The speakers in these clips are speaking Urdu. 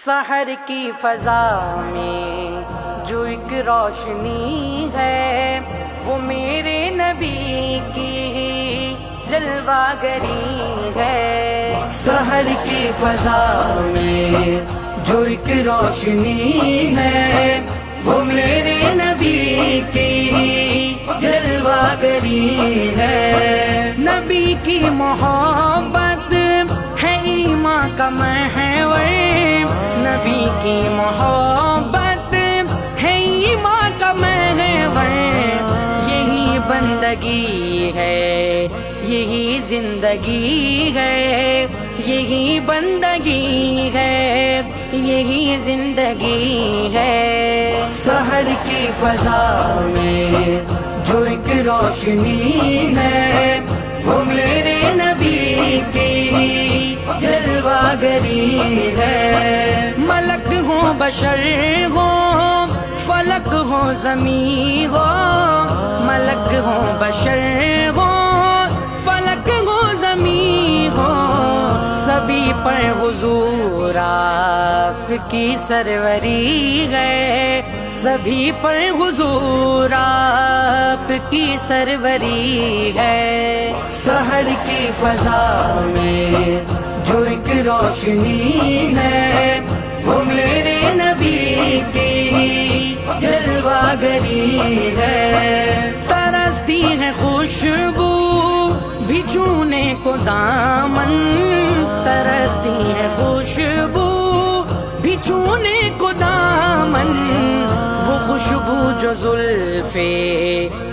سحر کی فضا میں جو ایک روشنی ہے وہ میرے نبی کی جلوہ گری ہے۔ سحر کی فضا میں جو ایک روشنی ہے وہ میرے نبی کی جلوہ گری ہے۔ نبی کی محبت ہے ایمان کا محور، نبی کی محبت ہے ایمان کا محور، یہی بندگی ہے یہی زندگی ہے، یہی بندگی ہے یہی زندگی ہے۔ سحر کی فضا میں جو ایک روشنی ہے وہ میرے نبی کی جلوہ گری ہے۔ ملک ہو بشر ہو فلک ہو زمین ہو، ملک ہو بشر ہو فلک ہو زمین ہو، سبھی پر حضور آپ کی سروری ہے، سبھی پر حضور آپ کی سروری ہے۔ سحر کی فضا میں جو ایک روشنی ہے وہ میرے نبی کی جلوہ گری ہے۔ ترستی ہے خوشبو بھی چھونے کو دامن، ترستی ہے خوشبو بھی چھونے کو دامن، وہ خوشبو جو زلف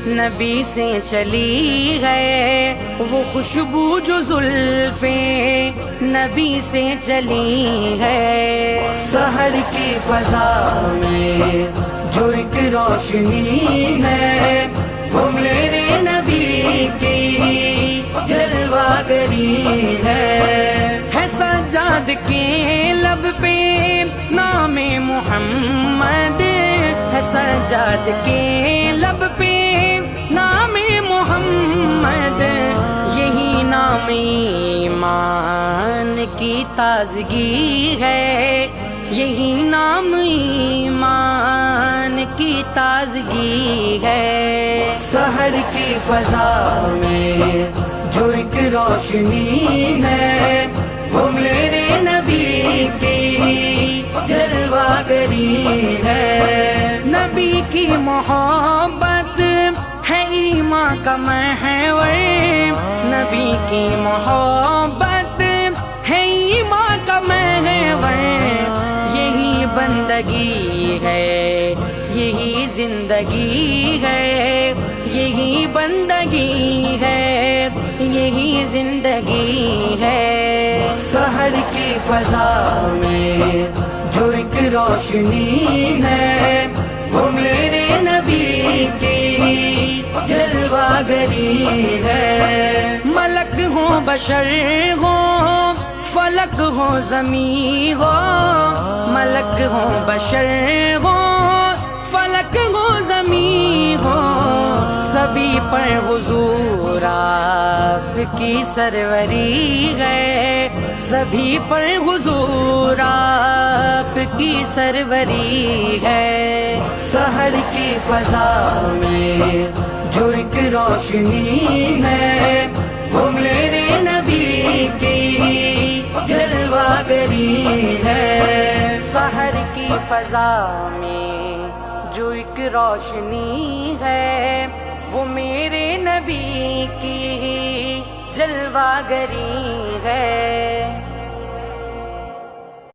نبی سے چلی ہے، وہ خوشبو جو زلف نبی سے چلی ہے۔ سحر کی فضا میں جو ایک روشنی ہے وہ میرے نبی کی جلوہ گری ہے۔ سجاد کے لب پہ نام محمد ہے، سجاد کے لب پہ نام محمد، یہی نام ایمان کی تازگی ہے، یہی نام ایمان کی تازگی ہے۔ سحر کی فضا میں جو ایک روشنی ہے وہ میرے نبی کی جلوہ گری ہے۔ نبی کی محبت ہے ایمان کا محور، نبی کی محبت ہے ایمان کا محور، یہی بندگی ہے یہی زندگی ہے، یہی بندگی ہے یہی زندگی ہے۔ سحر کی فضا میں جو ایک روشنی ہے وہ میرے نبی کی جلوہ گری ہے۔ ملک ہو بشر ہو فلک ہو زمین ہو، ملک ہو بشر ہو فلک ہو زمین ہو، سبھی پر حضور آپ کی سروری ہے، سبھی پر حضور آپ کی سروری ہے۔ سحر کی فضا میں جو ایک روشنی ہے وہ میرے نبی کی جلوہ گری ہے۔ سحر کی فضا میں جو ایک روشنی ہے وہ میرے نبی کی جلوہ گری ہے۔